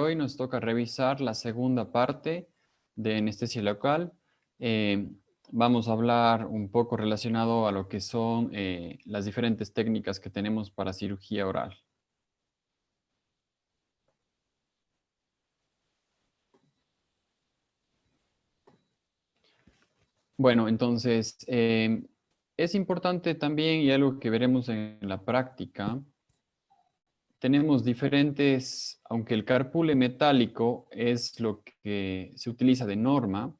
hoy nos toca revisar la segunda parte de anestesia local. Vamos a hablar un poco relacionado a lo que son las diferentes técnicas que tenemos para cirugía oral. Bueno, entonces, es importante también, y algo que veremos en la práctica, tenemos diferentes, aunque el carpule metálico es lo que se utiliza de norma,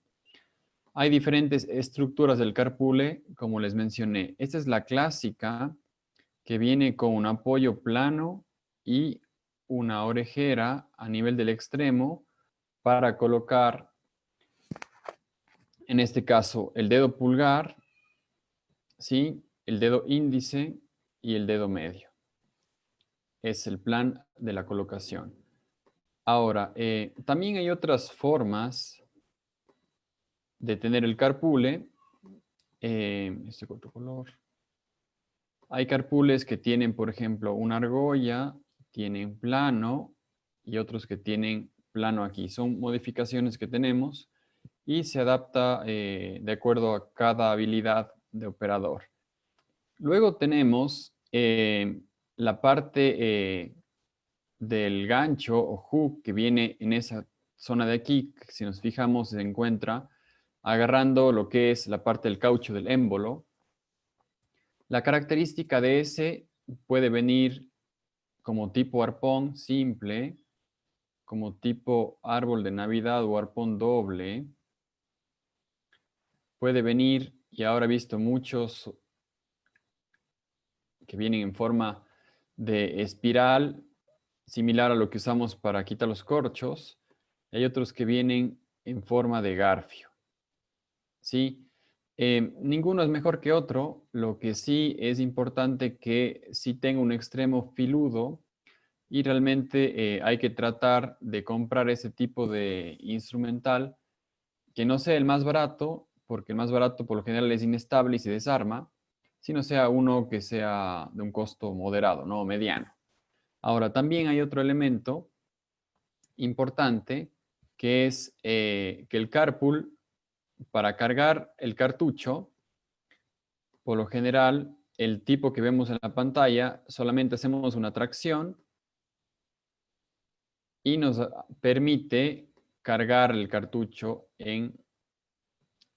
hay diferentes estructuras del carpule, como les mencioné. Esta es la clásica, que viene con un apoyo plano y una orejera a nivel del extremo para colocar, en este caso, el dedo pulgar, ¿sí? El dedo índice y el dedo medio. Es el plan de la colocación. Ahora, también hay otras formas de tener el carpule. Este otro color. Hay carpules que tienen, por ejemplo, una argolla, tienen plano y otros que tienen plano aquí. Son modificaciones que tenemos y se adapta de acuerdo a cada habilidad de operador. Luego tenemos la parte del gancho o hook que viene en esa zona de aquí, que si nos fijamos se encuentra agarrando lo que es la parte del caucho del émbolo. La característica de ese puede venir como tipo arpón simple, como tipo árbol de Navidad o arpón doble. Puede venir, y ahora he visto muchos que vienen en forma de espiral, similar a lo que usamos para quitar los corchos. Hay otros que vienen en forma de garfio. ¿Sí? Ninguno es mejor que otro. Lo que sí es importante que sí tenga un extremo filudo y realmente hay que tratar de comprar ese tipo de instrumental que no sea el más barato, porque el más barato por lo general es inestable y se desarma, sino sea uno que sea de un costo moderado, ¿no? Mediano. Ahora, también hay otro elemento importante que es que el carpool, para cargar el cartucho, por lo general, el tipo que vemos en la pantalla, solamente hacemos una tracción y nos permite cargar el cartucho en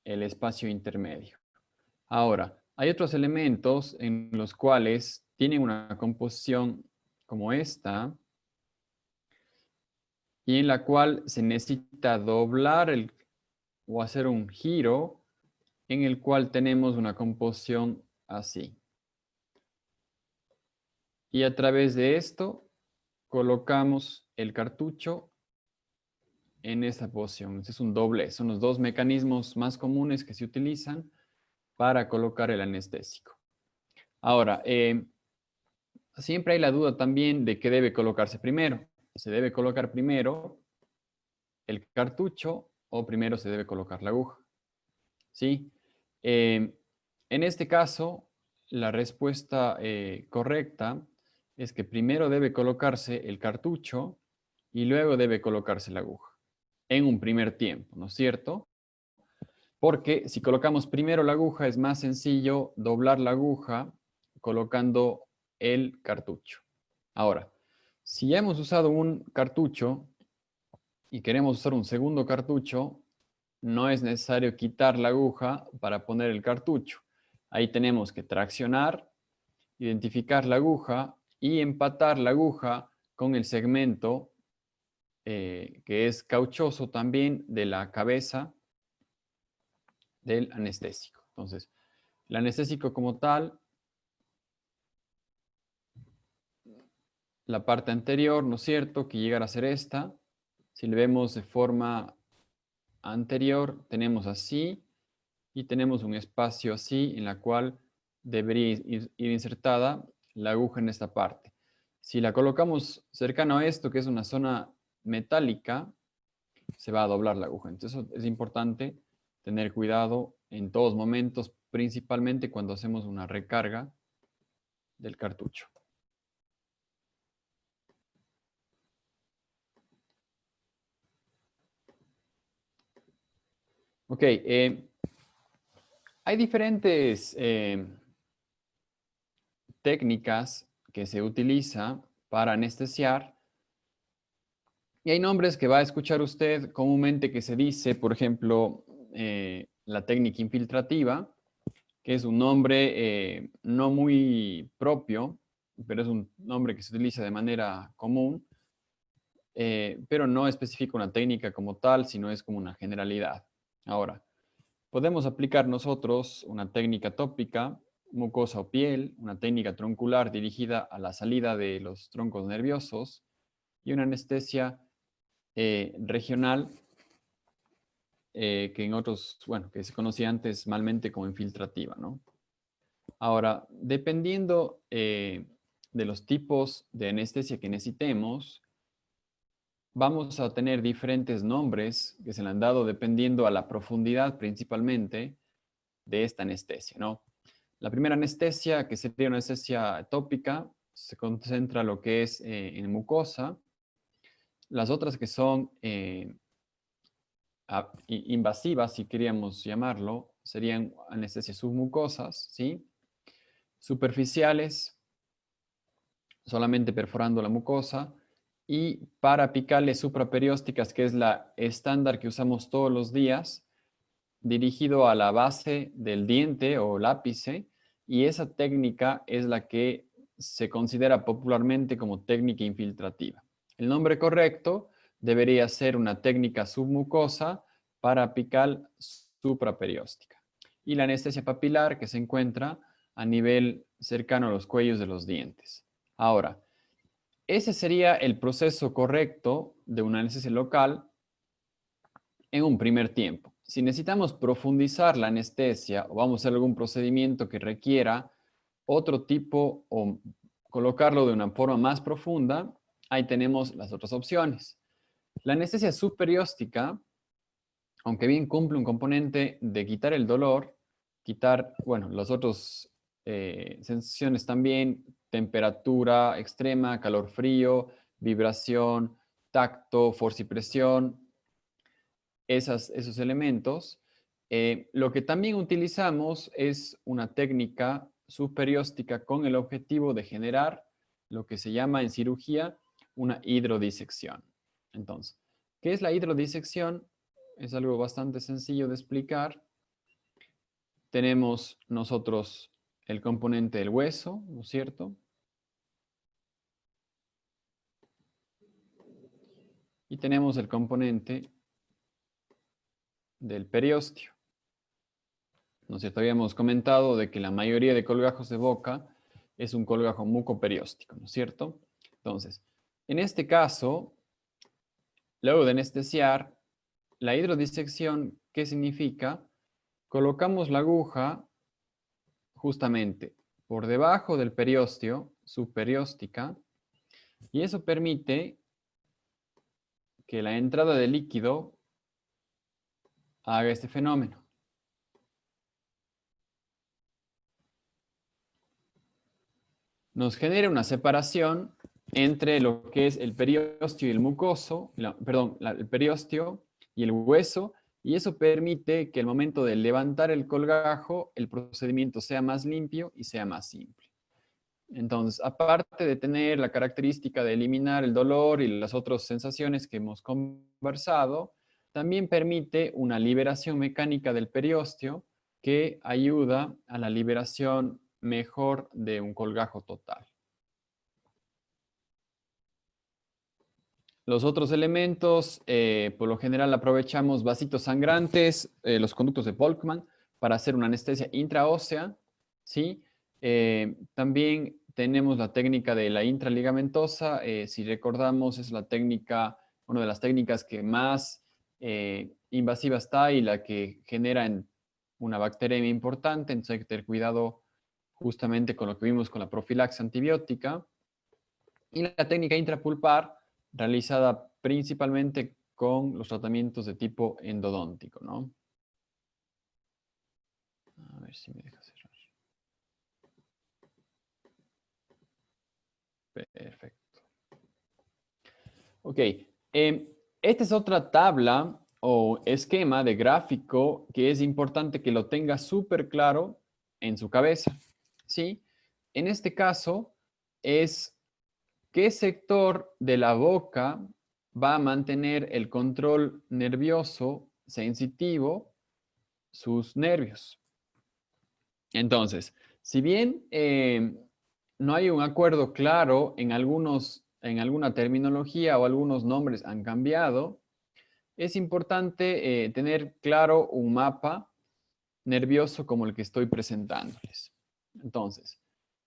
el espacio intermedio. Ahora, hay otros elementos en los cuales tienen una composición como esta y en la cual se necesita doblar o hacer un giro en el cual tenemos una composición así. Y a través de esto colocamos el cartucho en esa posición. Este es un doblez. Son los dos mecanismos más comunes que se utilizan para colocar el anestésico. Ahora, siempre hay la duda también de qué debe colocarse primero. ¿Se debe colocar primero el cartucho o primero se debe colocar la aguja? ¿Sí? En este caso, la respuesta correcta es que primero debe colocarse el cartucho y luego debe colocarse la aguja en un primer tiempo, ¿no es cierto? Porque si colocamos primero la aguja es más sencillo doblar la aguja colocando el cartucho. Ahora, si ya hemos usado un cartucho y queremos usar un segundo cartucho, no es necesario quitar la aguja para poner el cartucho. Ahí tenemos que traccionar, identificar la aguja y empatar la aguja con el segmento que es cauchoso también de la cabeza del anestésico. Entonces, el anestésico como tal, la parte anterior, ¿no es cierto?, que llegara a ser esta. Si le vemos de forma anterior, tenemos así y tenemos un espacio así en la cual debería ir insertada la aguja en esta parte. Si la colocamos cercano a esto, que es una zona metálica, se va a doblar la aguja. Entonces es importante tener cuidado en todos momentos, principalmente cuando hacemos una recarga del cartucho. Ok, hay diferentes técnicas que se utilizan para anestesiar y hay nombres que va a escuchar usted comúnmente que se dice, por ejemplo, la técnica infiltrativa, que es un nombre no muy propio, pero es un nombre que se utiliza de manera común, pero no especifica una técnica como tal, sino es como una generalidad. Ahora, podemos aplicar nosotros una técnica tópica, mucosa o piel, una técnica troncular dirigida a la salida de los troncos nerviosos y una anestesia regional que en otros, bueno, que se conocía antes malmente como infiltrativa, ¿no? Ahora, dependiendo de los tipos de anestesia que necesitemos, vamos a tener diferentes nombres que se le han dado dependiendo a la profundidad principalmente de esta anestesia, ¿no? La primera anestesia, que sería una anestesia tópica, se concentra lo que es en mucosa. Las otras que son invasivas, si queríamos llamarlo, serían anestesias submucosas, ¿sí? Superficiales, solamente perforando la mucosa, y parapicales supraperiósticas, que es la estándar que usamos todos los días, dirigido a la base del diente o lápice, y esa técnica es la que se considera popularmente como técnica infiltrativa. El nombre correcto debería ser una técnica submucosa parapical supraperióstica. Y la anestesia papilar que se encuentra a nivel cercano a los cuellos de los dientes. Ahora, ese sería el proceso correcto de una anestesia local en un primer tiempo. Si necesitamos profundizar la anestesia o vamos a hacer algún procedimiento que requiera otro tipo o colocarlo de una forma más profunda, ahí tenemos las otras opciones. La anestesia subperióstica, aunque bien cumple un componente de quitar el dolor, quitar, bueno, las otras sensaciones también, temperatura extrema, calor frío, vibración, tacto, fuerza y presión, esos elementos. Lo que también utilizamos es una técnica subperióstica con el objetivo de generar lo que se llama en cirugía una hidrodisección. Entonces, ¿qué es la hidrodisección? Es algo bastante sencillo de explicar. Tenemos nosotros el componente del hueso, ¿no es cierto? Y tenemos el componente del periósteo. ¿No es cierto? Habíamos comentado de que la mayoría de colgajos de boca es un colgajo mucoperióstico, ¿no es cierto? Entonces, en este caso, luego de anestesiar, la hidrodisección, ¿qué significa? Colocamos la aguja justamente por debajo del periósteo, subperióstica, y eso permite que la entrada de líquido haga este fenómeno. Nos genera una separación entre lo que es el periósteo y el mucoso, el periósteo y el hueso, y eso permite que al momento de levantar el colgajo, el procedimiento sea más limpio y sea más simple. Entonces, aparte de tener la característica de eliminar el dolor y las otras sensaciones que hemos conversado, también permite una liberación mecánica del periósteo que ayuda a la liberación mejor de un colgajo total. Los otros elementos, por lo general aprovechamos vasitos sangrantes, los conductos de Volkmann, para hacer una anestesia intraósea, ¿sí? También tenemos la técnica de la intraligamentosa, si recordamos es la técnica, una de las técnicas que más invasiva está y la que genera una bacteria importante, entonces hay que tener cuidado justamente con lo que vimos con la profilaxis antibiótica. Y la técnica intrapulpar, realizada principalmente con los tratamientos de tipo endodóntico, ¿no? A ver si me deja cerrar. Perfecto. Ok. Esta es otra tabla o esquema de gráfico que es importante que lo tenga súper claro en su cabeza, ¿sí? En este caso es qué sector de la boca va a mantener el control nervioso sensitivo, sus nervios. Entonces, si bien no hay un acuerdo claro en alguna terminología o algunos nombres han cambiado, es importante tener claro un mapa nervioso como el que estoy presentándoles. Entonces,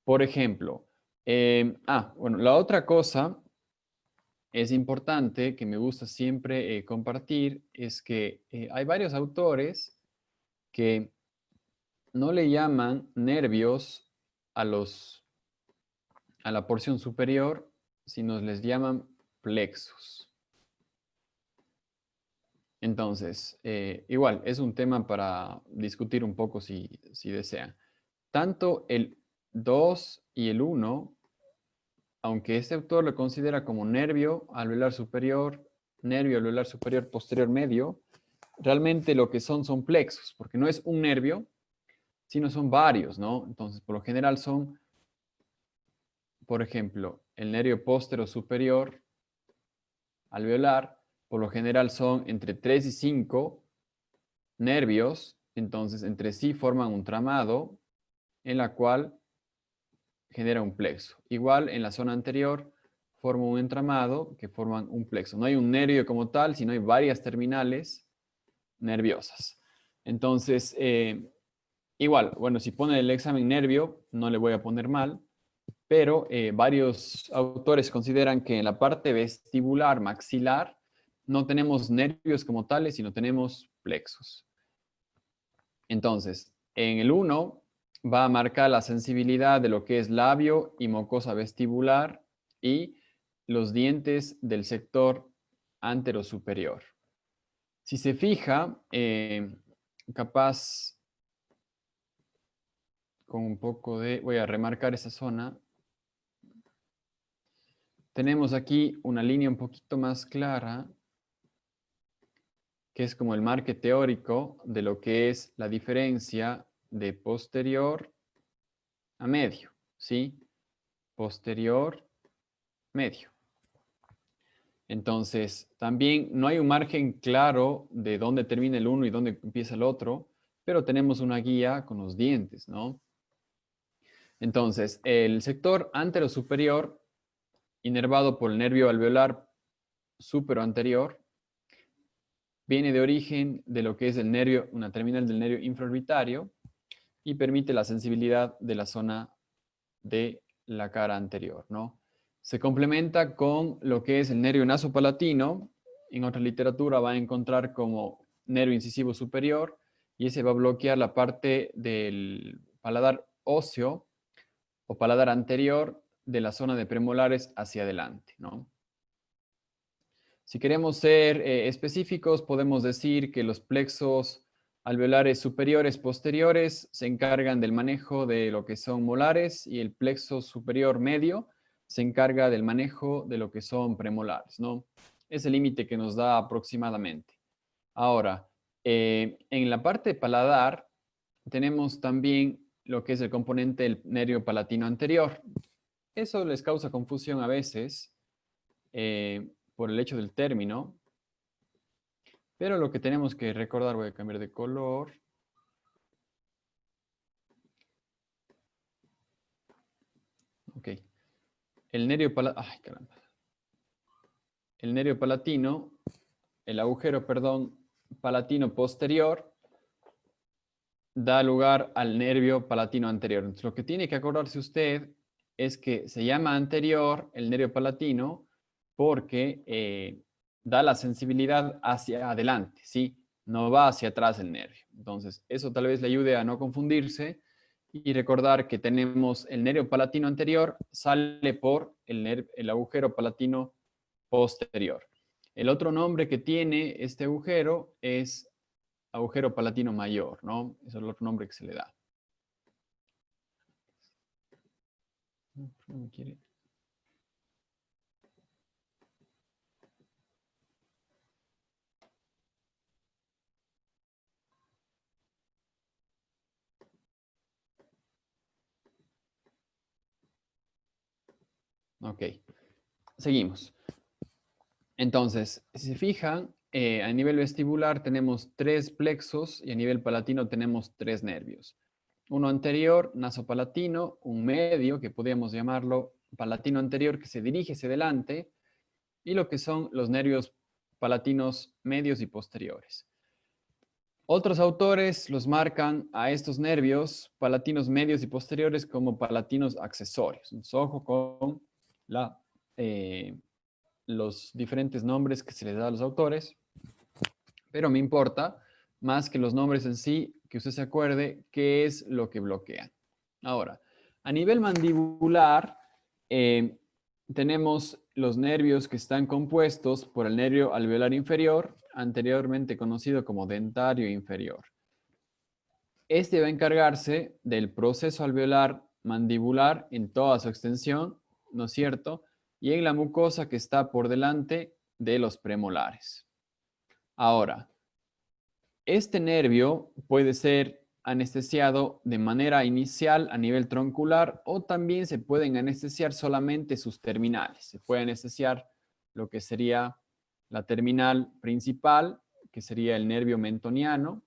por ejemplo, bueno, la otra cosa es importante que me gusta siempre compartir es que hay varios autores que no le llaman nervios a a la porción superior, sino les llaman plexos. Entonces, igual, es un tema para discutir un poco si desean. Tanto el 2 y el 1, aunque este autor lo considera como nervio alveolar superior posterior medio, realmente lo que son plexos, porque no es un nervio, sino son varios, ¿no? Entonces, por lo general son, por ejemplo, el nervio póstero superior alveolar, por lo general son entre 3 y 5 nervios, entonces entre sí forman un tramado en la cual genera un plexo. Igual en la zona anterior forma un entramado que forman un plexo. No hay un nervio como tal, sino hay varias terminales nerviosas. Entonces, igual, bueno, si pone el examen nervio, no le voy a poner mal, pero varios autores consideran que en la parte vestibular maxilar no tenemos nervios como tales, sino tenemos plexos. Entonces, en el 1 va a marcar la sensibilidad de lo que es labio y mucosa vestibular y los dientes del sector anterosuperior. Si se fija, capaz con un poco de... Voy a remarcar esa zona. Tenemos aquí una línea un poquito más clara, que es como el marque teórico de lo que es la diferencia de posterior a medio, ¿sí? Posterior, medio. Entonces, también no hay un margen claro de dónde termina el uno y dónde empieza el otro, pero tenemos una guía con los dientes, ¿no? Entonces, el sector anterosuperior, inervado por el nervio alveolar superoanterior, viene de origen de lo que es el nervio, una terminal del nervio infraorbitario, y permite la sensibilidad de la zona de la cara anterior, ¿no? Se complementa con lo que es el nervio nasopalatino, en otra literatura va a encontrar como nervio incisivo superior, y ese va a bloquear la parte del paladar óseo o paladar anterior de la zona de premolares hacia adelante, ¿no? Si queremos ser específicos, podemos decir que los plexos alveolares superiores posteriores se encargan del manejo de lo que son molares y el plexo superior medio se encarga del manejo de lo que son premolares, ¿no? Es el límite que nos da aproximadamente. Ahora, en la parte paladar tenemos también lo que es el componente del nervio palatino anterior. Eso les causa confusión a veces por el hecho del término, pero lo que tenemos que recordar, voy a cambiar de color. Ok. El nervio palatino, ay, caramba. El nervio palatino, el agujero, perdón, palatino posterior da lugar al nervio palatino anterior. Entonces, lo que tiene que acordarse usted es que se llama anterior el nervio palatino porque da la sensibilidad hacia adelante, ¿sí? No va hacia atrás el nervio. Entonces, eso tal vez le ayude a no confundirse y recordar que tenemos el nervio palatino anterior, sale por el agujero palatino posterior. El otro nombre que tiene este agujero es agujero palatino mayor, ¿no? Ese es el otro nombre que se le da. No me quiere. Ok, seguimos. Entonces, si se fijan, a nivel vestibular tenemos 3 plexos y a nivel palatino tenemos 3 nervios. Uno anterior, nasopalatino, un medio, que podríamos llamarlo palatino anterior, que se dirige hacia adelante, y lo que son los nervios palatinos medios y posteriores. Otros autores los marcan a estos nervios palatinos medios y posteriores como palatinos accesorios. Entonces, ojo con los diferentes nombres que se les da a los autores, pero me importa más que los nombres en sí, que usted se acuerde qué es lo que bloquean. Ahora, a nivel mandibular, tenemos los nervios que están compuestos por el nervio alveolar inferior, anteriormente conocido como dentario inferior. Este va a encargarse del proceso alveolar mandibular en toda su extensión, ¿no es cierto? Y en la mucosa que está por delante de los premolares. Ahora, este nervio puede ser anestesiado de manera inicial a nivel troncular o también se pueden anestesiar solamente sus terminales. Se puede anestesiar lo que sería la terminal principal, que sería el nervio mentoniano,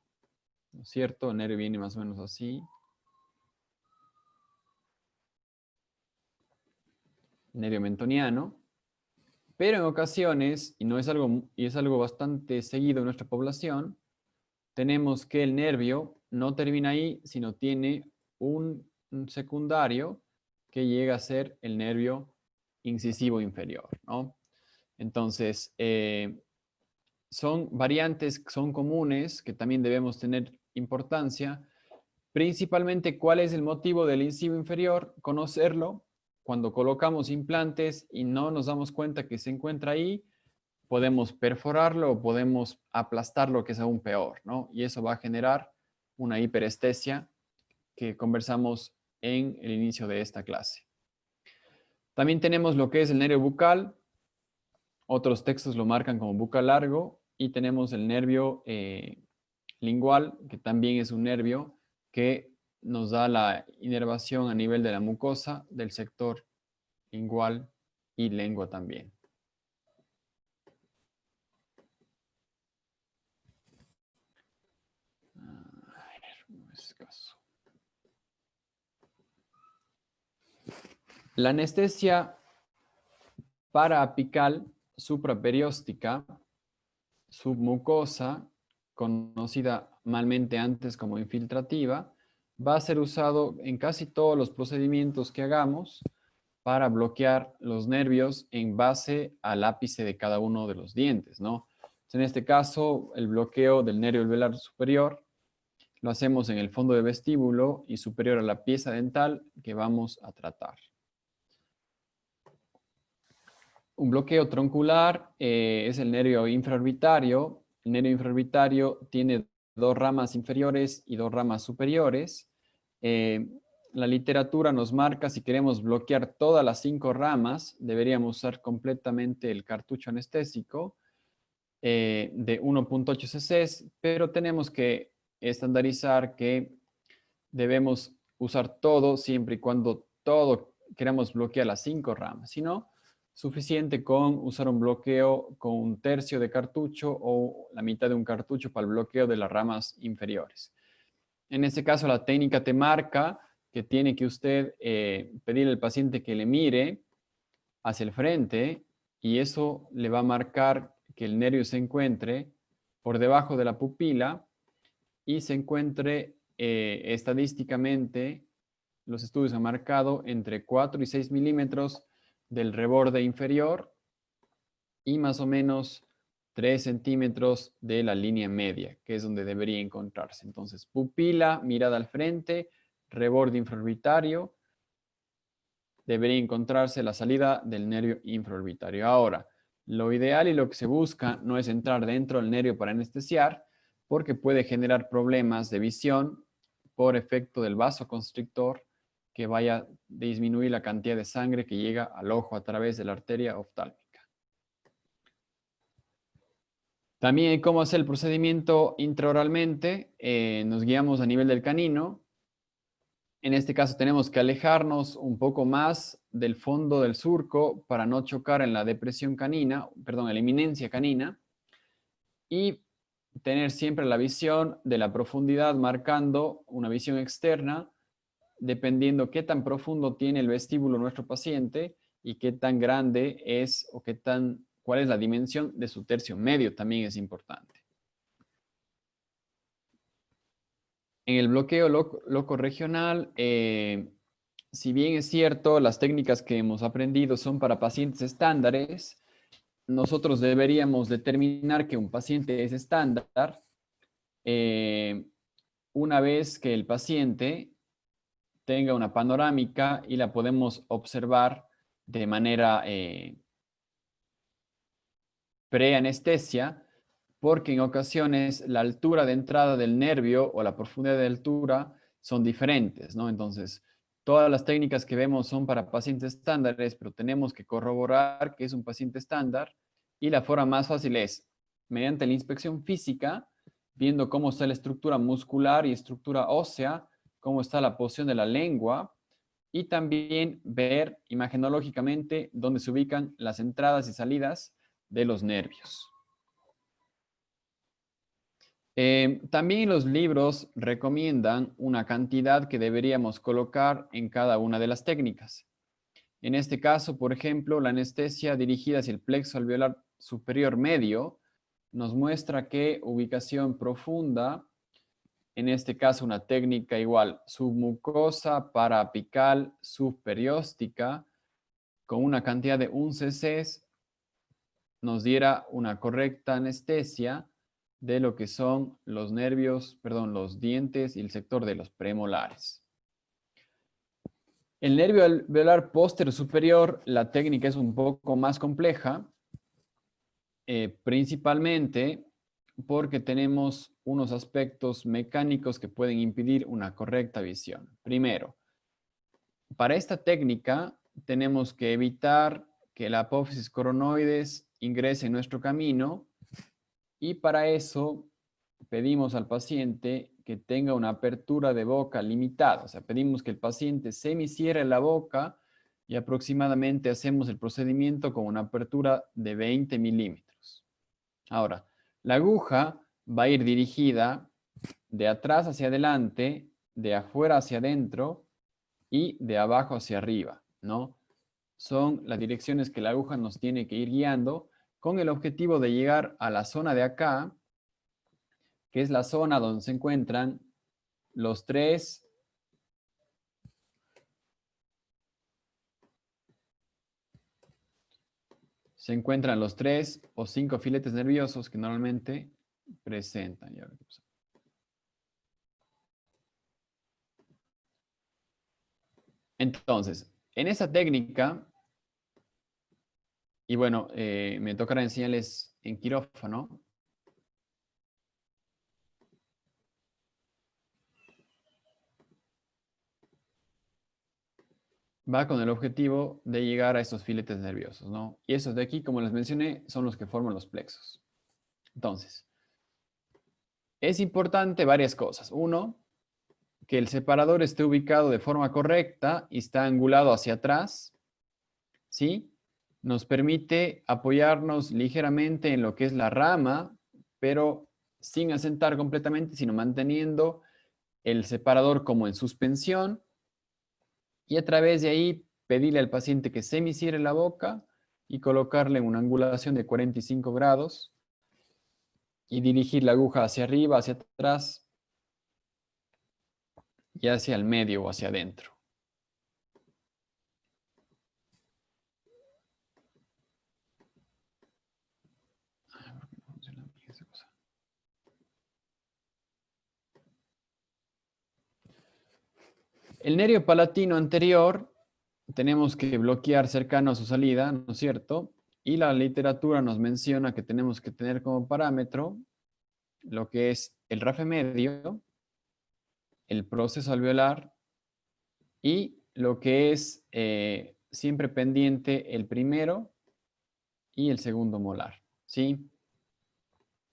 ¿no es cierto? El nervio viene más o menos así. Nervio mentoniano. Pero en ocasiones, y es algo bastante seguido en nuestra población, tenemos que el nervio no termina ahí, sino tiene un secundario que llega a ser el nervio incisivo inferior, ¿no? Entonces, son variantes, son comunes, que también debemos tener importancia. Principalmente, ¿cuál es el motivo del incisivo inferior? Conocerlo. Cuando colocamos implantes y no nos damos cuenta que se encuentra ahí, podemos perforarlo o podemos aplastarlo, que es aún peor, ¿no? Y eso va a generar una hiperestesia que conversamos en el inicio de esta clase. También tenemos lo que es el nervio bucal. Otros textos lo marcan como bucal largo. Y tenemos el nervio lingual, que también es un nervio que nos da la inervación a nivel de la mucosa del sector lingual y lengua también. La anestesia paraapical supraperióstica submucosa, conocida malmente antes como infiltrativa, va a ser usado en casi todos los procedimientos que hagamos para bloquear los nervios en base al ápice de cada uno de los dientes, ¿no? En este caso, el bloqueo del nervio alveolar superior lo hacemos en el fondo del vestíbulo y superior a la pieza dental que vamos a tratar. Un bloqueo troncular es el nervio infraorbitario. El nervio infraorbitario tiene 2 ramas inferiores y 2 ramas superiores. La literatura nos marca, si queremos bloquear todas las 5 ramas, deberíamos usar completamente el cartucho anestésico de 1.8 cc, pero tenemos que estandarizar que debemos usar todo siempre y cuando todo queramos bloquear las 5 ramas. Si no, suficiente con usar un bloqueo con 1/3 de cartucho o la mitad de un cartucho para el bloqueo de las ramas inferiores. En este caso, la técnica te marca que tiene que usted pedirle al paciente que le mire hacia el frente y eso le va a marcar que el nervio se encuentre por debajo de la pupila y se encuentre estadísticamente, los estudios han marcado entre 4 y 6 milímetros del reborde inferior y más o menos 3 centímetros de la línea media, que es donde debería encontrarse. Entonces, pupila, mirada al frente, reborde infraorbitario, debería encontrarse la salida del nervio infraorbitario. Ahora, lo ideal y lo que se busca no es entrar dentro del nervio para anestesiar, porque puede generar problemas de visión por efecto del vasoconstrictor que vaya a disminuir la cantidad de sangre que llega al ojo a través de la arteria oftálmica. También cómo hacer el procedimiento intraoralmente, nos guiamos a nivel del canino. En este caso tenemos que alejarnos un poco más del fondo del surco para no chocar en la depresión canina, perdón, en la eminencia canina, y tener siempre la visión de la profundidad marcando una visión externa, dependiendo qué tan profundo tiene el vestíbulo nuestro paciente y qué tan grande es o cuál es la dimensión de su tercio medio, también es importante. En el bloqueo loco regional, si bien es cierto, las técnicas que hemos aprendido son para pacientes estándares, nosotros deberíamos determinar que un paciente es estándar una vez que el paciente tenga una panorámica y la podemos observar de manera preanestesia, porque en ocasiones la altura de entrada del nervio o la profundidad de altura son diferentes, ¿no? Entonces, todas las técnicas que vemos son para pacientes estándares, pero tenemos que corroborar que es un paciente estándar y la forma más fácil es mediante la inspección física, viendo cómo está la estructura muscular y estructura ósea, cómo está la posición de la lengua y también ver imagenológicamente dónde se ubican las entradas y salidas de los nervios. También los libros recomiendan una cantidad que deberíamos colocar en cada una de las técnicas. En este caso, por ejemplo, la anestesia dirigida hacia el plexo alveolar superior medio nos muestra que ubicación profunda, en este caso una técnica igual submucosa, paraapical, subperióstica, con una cantidad de 1 cc, nos diera una correcta anestesia de lo que son los nervios, perdón, los dientes y el sector de los premolares. El nervio alveolar póstero superior, la técnica es un poco más compleja, principalmente porque tenemos unos aspectos mecánicos que pueden impedir una correcta visión. Primero, para esta técnica tenemos que evitar que la apófisis coronoides ingrese en nuestro camino y para eso pedimos al paciente que tenga una apertura de boca limitada. O sea, pedimos que el paciente semicierre la boca y aproximadamente hacemos el procedimiento con una apertura de 20 milímetros. Ahora, la aguja va a ir dirigida de atrás hacia adelante, de afuera hacia adentro y de abajo hacia arriba, ¿no? Son las direcciones que la aguja nos tiene que ir guiando con el objetivo de llegar a la zona de acá, que es la zona donde se encuentran los tres o 5 filetes nerviosos que normalmente presentan. Entonces, en esa técnica, y bueno, me tocará enseñarles en quirófano. Va con el objetivo de llegar a estos filetes nerviosos, ¿no? Y esos de aquí, como les mencioné, son los que forman los plexos. Entonces, es importante varias cosas. Uno, que el separador esté ubicado de forma correcta y está angulado hacia atrás, ¿sí? Nos permite apoyarnos ligeramente en lo que es la rama, pero sin asentar completamente, sino manteniendo el separador como en suspensión y a través de ahí pedirle al paciente que semicierre la boca y colocarle una angulación de 45 grados y dirigir la aguja hacia arriba, hacia atrás y hacia el medio o hacia adentro. El nervio palatino anterior tenemos que bloquear cercano a su salida, ¿no es cierto? Y la literatura nos menciona que tenemos que tener como parámetro lo que es el RAFE medio, el proceso alveolar y lo que es siempre pendiente el primero y el segundo molar, ¿sí?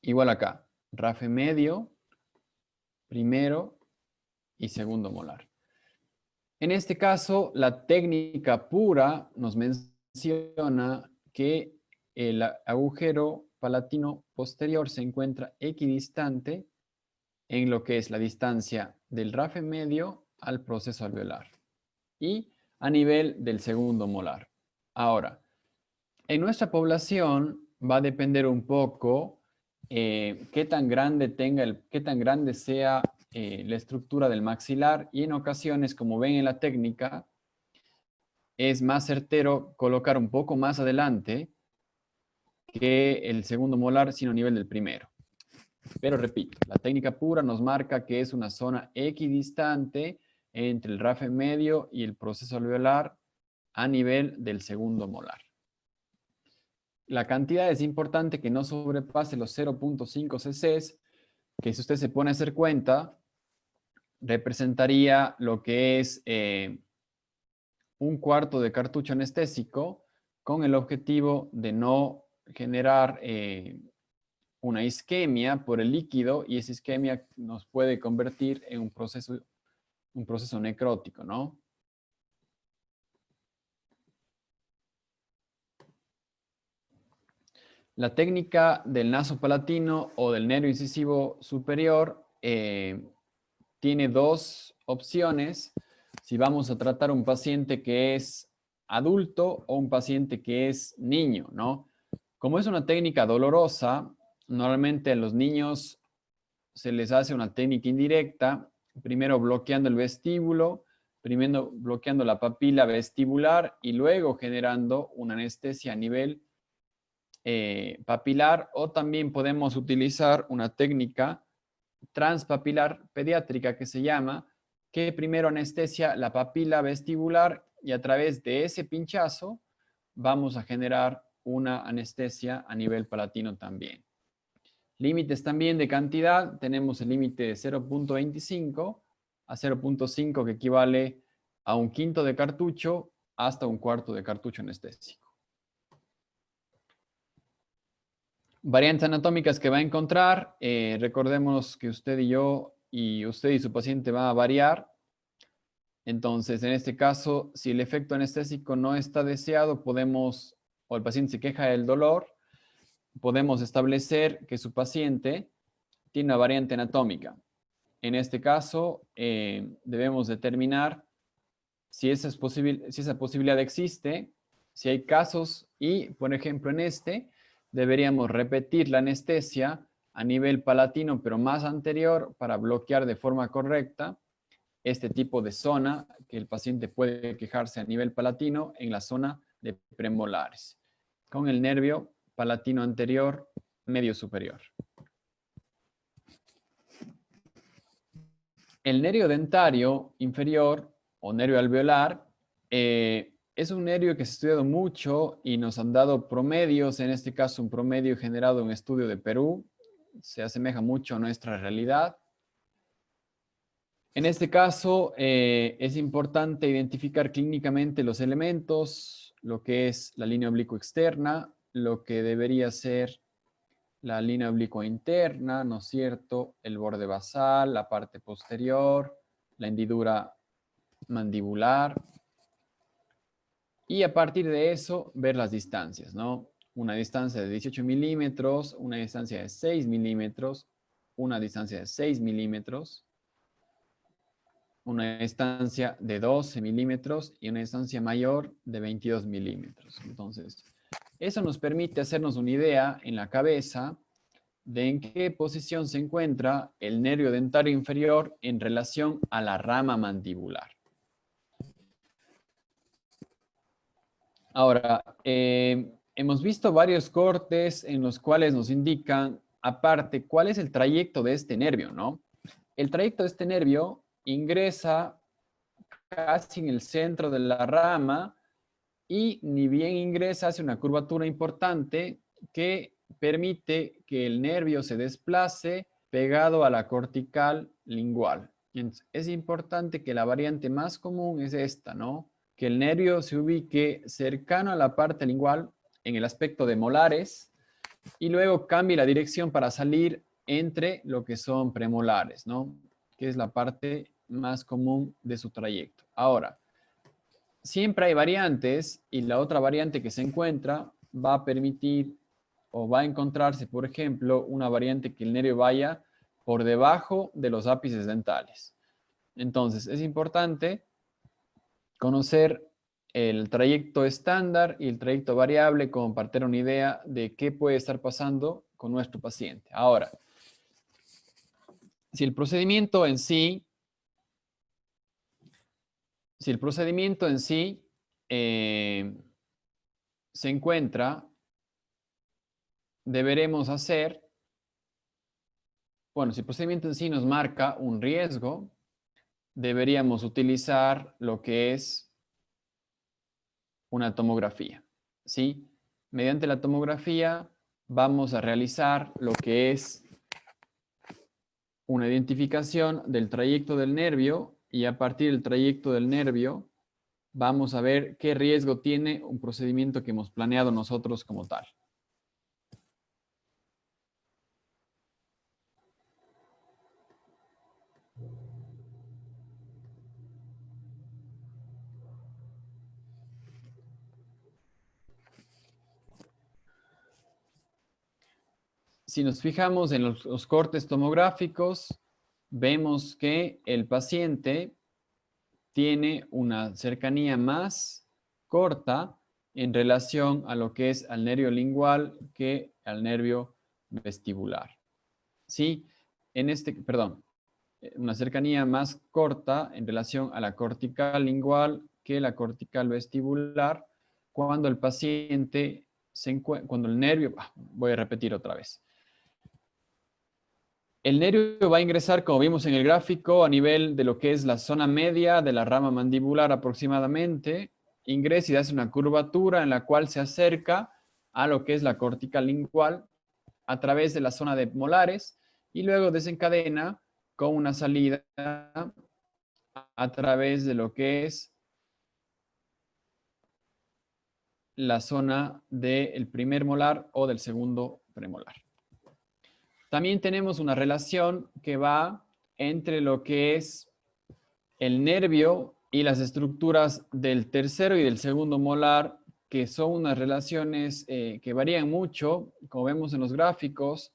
Igual acá, RAFE medio, primero y segundo molar. En este caso, la técnica pura nos menciona que el agujero palatino posterior se encuentra equidistante en lo que es la distancia del rafe medio al proceso alveolar y a nivel del segundo molar. Ahora, en nuestra población va a depender un poco qué tan grande qué tan grande sea la estructura del maxilar, y en ocasiones, como ven en la técnica, es más certero colocar un poco más adelante que el segundo molar, sino a nivel del primero. Pero repito, la técnica pura nos marca que es una zona equidistante entre el rafe medio y el proceso alveolar a nivel del segundo molar. La cantidad es importante que no sobrepase los 0.5 cc, que si usted se pone a hacer cuenta, representaría lo que es un cuarto de cartucho anestésico, con el objetivo de no generar una isquemia por el líquido, y esa isquemia nos puede convertir en un proceso necrótico, ¿no? La técnica del naso palatino o del nervio incisivo superior tiene dos opciones si vamos a tratar un paciente que es adulto o un paciente que es niño, ¿no? Como es una técnica dolorosa, normalmente a los niños se les hace una técnica indirecta, primero bloqueando el vestíbulo, primero bloqueando la papila vestibular y luego generando una anestesia a nivel papilar, o también podemos utilizar una técnica transpapilar pediátrica que se llama, que primero anestesia la papila vestibular y a través de ese pinchazo vamos a generar una anestesia a nivel palatino también. Límites también de cantidad, tenemos el límite de 0.25 a 0.5, que equivale a un quinto de cartucho hasta un cuarto de cartucho anestésico. Variantes anatómicas que va a encontrar, recordemos que usted y su paciente va a variar. Entonces, en este caso, si el efecto anestésico no está deseado, o el paciente se queja del dolor, podemos establecer que su paciente tiene una variante anatómica. En este caso, debemos determinar si esa posibilidad existe, si hay casos, y, por ejemplo, en deberíamos repetir la anestesia a nivel palatino, pero más anterior, para bloquear de forma correcta este tipo de zona que el paciente puede quejarse a nivel palatino, en la zona de premolares, con el nervio palatino anterior medio superior. El nervio dentario inferior o nervio alveolar es un nervio que se ha estudiado mucho y nos han dado promedios, en este caso un promedio generado en un estudio de Perú, se asemeja mucho a nuestra realidad. En este caso es importante identificar clínicamente los elementos, lo que es la línea oblicua externa, lo que debería ser la línea oblicua interna, ¿no es cierto? El borde basal, la parte posterior, la hendidura mandibular. Y a partir de eso, ver las distancias, ¿no? Una distancia de 18 milímetros, una distancia de 6 milímetros, una distancia de 6 milímetros, una distancia de 12 milímetros y una distancia mayor de 22 milímetros. Entonces, eso nos permite hacernos una idea en la cabeza de en qué posición se encuentra el nervio dentario inferior en relación a la rama mandibular. Ahora, hemos visto varios cortes en los cuales nos indican, aparte, cuál es el trayecto de este nervio, ¿no? El trayecto de este nervio ingresa casi en el centro de la rama y ni bien ingresa, hace una curvatura importante que permite que el nervio se desplace pegado a la cortical lingual. Entonces, es importante que la variante más común es esta, ¿no? Que el nervio se ubique cercano a la parte lingual en el aspecto de molares y luego cambie la dirección para salir entre lo que son premolares, ¿no? Que es la parte más común de su trayecto. Ahora, siempre hay variantes y la otra variante que se encuentra va a permitir o va a encontrarse, por ejemplo, una variante que el nervio vaya por debajo de los ápices dentales. Entonces, es importante conocer el trayecto estándar y el trayecto variable como para tener una idea de qué puede estar pasando con nuestro paciente. Ahora, si el procedimiento en sí, eh, se encuentra, deberemos hacer, bueno, si el procedimiento en sí nos marca un riesgo, deberíamos utilizar lo que es una tomografía, ¿sí? Mediante la tomografía vamos a realizar lo que es una identificación del trayecto del nervio y a partir del trayecto del nervio vamos a ver qué riesgo tiene un procedimiento que hemos planeado nosotros como tal. Si nos fijamos en los cortes tomográficos, vemos que el paciente tiene una cercanía más corta en relación a lo que es al nervio lingual que al nervio vestibular. ¿Sí? Perdón, una cercanía más corta en relación a la cortical lingual que la cortical vestibular cuando el paciente cuando el nervio, voy a repetir otra vez. El nervio va a ingresar, como vimos en el gráfico, a nivel de lo que es la zona media de la rama mandibular aproximadamente. Ingresa y hace una curvatura en la cual se acerca a lo que es la cortical lingual a través de la zona de molares y luego desencadena con una salida a través de lo que es la zona del primer molar o del segundo premolar. También tenemos una relación que va entre lo que es el nervio y las estructuras del tercero y del segundo molar, que son unas relaciones que varían mucho, como vemos en los gráficos.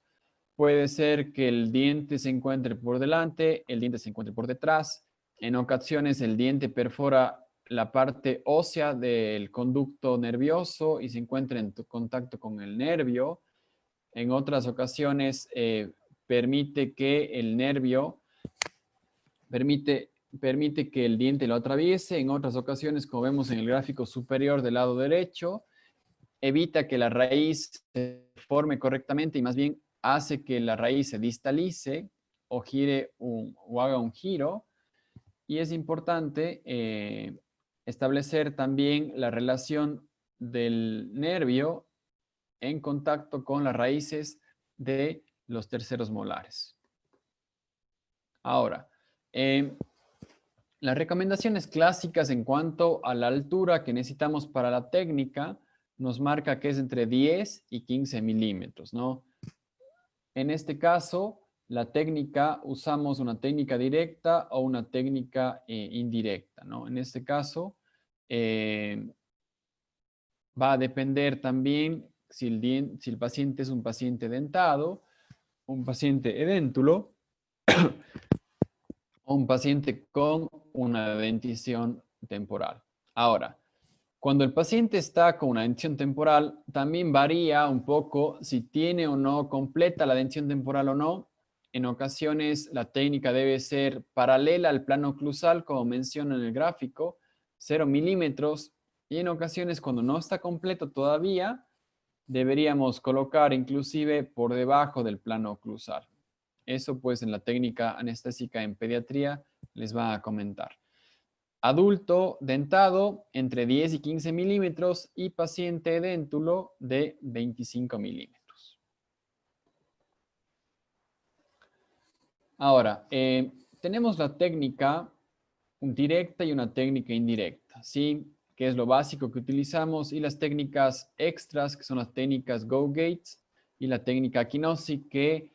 Puede ser que el diente se encuentre por delante, el diente se encuentre por detrás. En ocasiones el diente perfora la parte ósea del conducto nervioso y se encuentra en contacto con el nervio. En otras ocasiones permite que el nervio, permite que el diente lo atraviese. En otras ocasiones, como vemos en el gráfico superior del lado derecho, evita que la raíz se forme correctamente y más bien hace que la raíz se distalice o gire o haga un giro. Y es importante establecer también la relación del nervio en contacto con las raíces de los terceros molares. Ahora, las recomendaciones clásicas en cuanto a la altura que necesitamos para la técnica nos marca que es entre 10 y 15 milímetros, ¿no? En este caso, la técnica, usamos una técnica directa o una técnica indirecta, ¿no? En este caso, va a depender también si el paciente es un paciente dentado, un paciente edéntulo o un paciente con una dentición temporal. Ahora, cuando el paciente está con una dentición temporal, también varía un poco si tiene o no completa la dentición temporal o no. En ocasiones la técnica debe ser paralela al plano oclusal, como menciona en el gráfico, 0 milímetros. Y en ocasiones cuando no está completo todavía, deberíamos colocar inclusive por debajo del plano oclusal. Eso pues en la técnica anestésica en pediatría les va a comentar. Adulto dentado entre 10 y 15 milímetros y paciente edéntulo de 25 milímetros. Ahora, tenemos la técnica directa y una técnica indirecta, ¿sí? Que es lo básico que utilizamos, y las técnicas extras, que son las técnicas Go Gates y la técnica Kinosi, que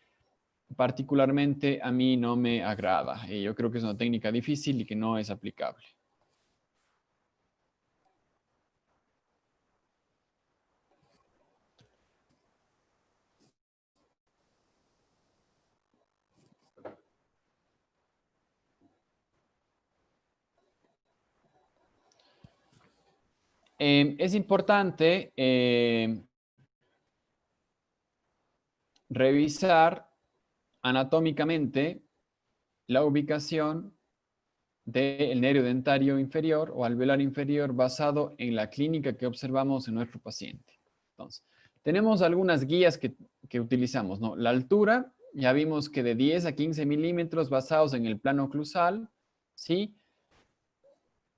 particularmente a mí no me agrada. Yo creo que es una técnica difícil y que no es aplicable. Es importante revisar anatómicamente la ubicación del nervio dentario inferior o alveolar inferior basado en la clínica que observamos en nuestro paciente. Entonces, tenemos algunas guías que utilizamos, ¿no? La altura, ya vimos que de 10 a 15 milímetros basados en el plano oclusal, ¿sí?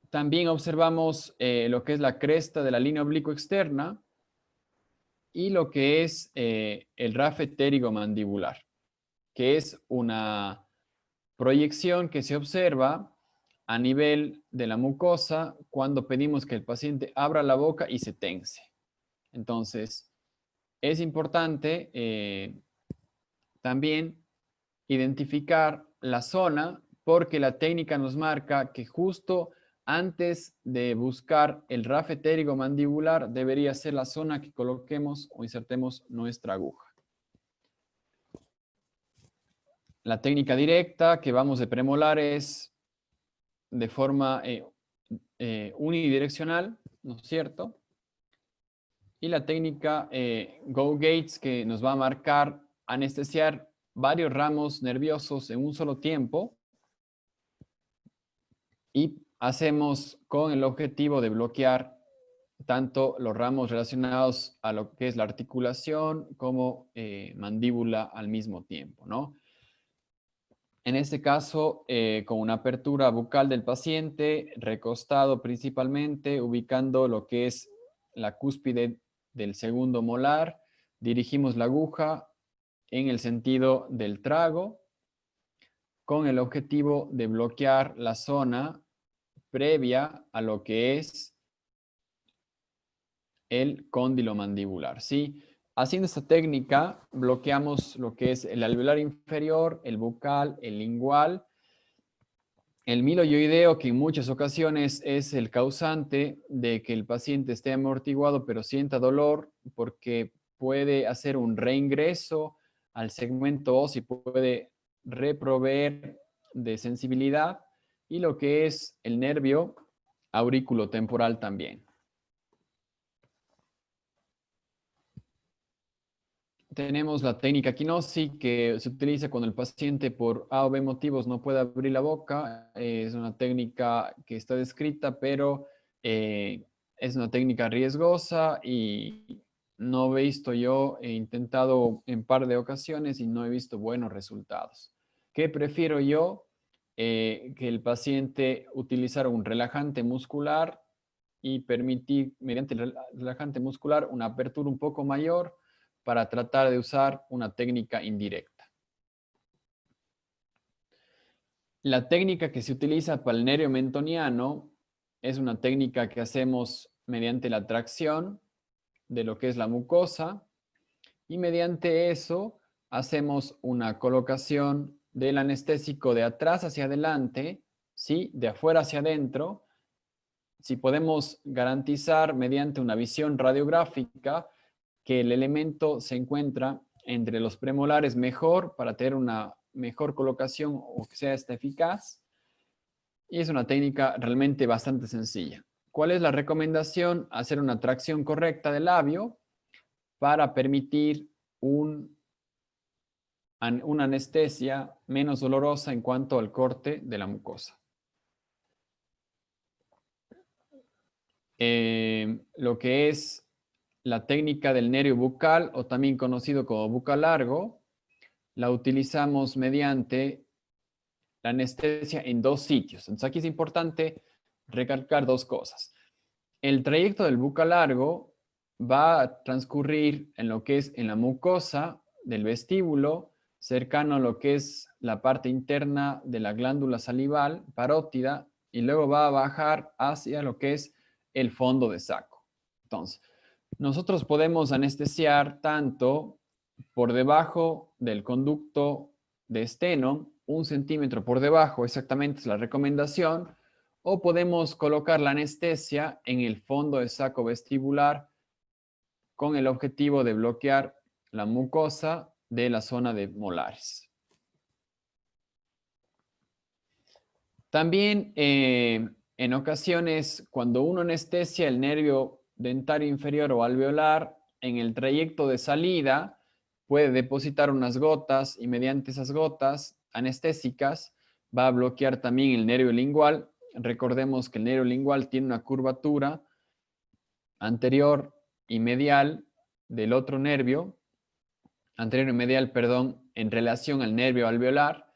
También observamos lo que es la cresta de la línea oblicuo externa y lo que es el RAF pterigomandibular, que es una proyección que se observa a nivel de la mucosa cuando pedimos que el paciente abra la boca y se tense. Entonces, es importante también identificar la zona porque la técnica nos marca que justo antes de buscar el RAF mandibular debería ser la zona que coloquemos o insertemos nuestra aguja. La técnica directa que vamos de premolares de forma unidireccional, ¿no es cierto? Y la técnica Go Gates que nos va a marcar anestesiar varios ramos nerviosos en un solo tiempo y hacemos con el objetivo de bloquear tanto los ramos relacionados a lo que es la articulación como mandíbula al mismo tiempo, ¿no? En este caso, con una apertura bucal del paciente, recostado principalmente, ubicando lo que es la cúspide del segundo molar, dirigimos la aguja en el sentido del trago, con el objetivo de bloquear la zona previa a lo que es el cóndilo mandibular, ¿sí? Haciendo esta técnica, bloqueamos lo que es el alveolar inferior, el bucal, el lingual, el miloioideo, que en muchas ocasiones es el causante de que el paciente esté amortiguado pero sienta dolor porque puede hacer un reingreso al segmento óseo y puede reproveer de sensibilidad, y lo que es el nervio auriculotemporal también. Tenemos la técnica Kinosi, que se utiliza cuando el paciente por A o B motivos no puede abrir la boca. Es una técnica que está descrita, pero es una técnica riesgosa y no he visto yo, he intentado en par de ocasiones y no he visto buenos resultados. ¿Qué prefiero yo? Que el paciente utilizara un relajante muscular y permitir, mediante el relajante muscular, una apertura un poco mayor para tratar de usar una técnica indirecta. La técnica que se utiliza para el nervio mentoniano es una técnica que hacemos mediante la tracción de lo que es la mucosa y mediante eso hacemos una colocación del anestésico de atrás hacia adelante, ¿sí? De afuera hacia adentro. Si podemos garantizar mediante una visión radiográfica que el elemento se encuentra entre los premolares mejor para tener una mejor colocación o que sea esta eficaz. Y es una técnica realmente bastante sencilla. ¿Cuál es la recomendación? Hacer una tracción correcta del labio para permitir una anestesia menos dolorosa en cuanto al corte de la mucosa. Lo que es la técnica del nervio bucal, o también conocido como bucal largo, la utilizamos mediante la anestesia en dos sitios. Entonces aquí es importante recalcar dos cosas. El trayecto del bucal largo va a transcurrir en lo que es en la mucosa del vestíbulo, cercano a lo que es la parte interna de la glándula salival parótida, y luego va a bajar hacia lo que es el fondo de saco. Entonces, nosotros podemos anestesiar tanto por debajo del conducto de esteno, 1 centímetro por debajo, exactamente es la recomendación, o podemos colocar la anestesia en el fondo del saco vestibular con el objetivo de bloquear la mucosa de la zona de molares. También en ocasiones, cuando uno anestesia el nervio dentario inferior o alveolar, en el trayecto de salida puede depositar unas gotas y mediante esas gotas anestésicas va a bloquear también el nervio lingual. Recordemos que el nervio lingual tiene una curvatura anterior y medial del otro nervio, anterior y medial, perdón, en relación al nervio alveolar,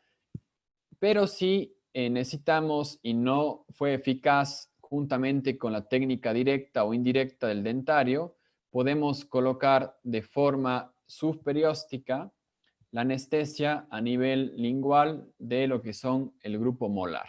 pero si necesitamos y no fue eficaz juntamente con la técnica directa o indirecta del dentario, podemos colocar de forma subperióstica la anestesia a nivel lingual de lo que son el grupo molar.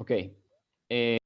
Ok.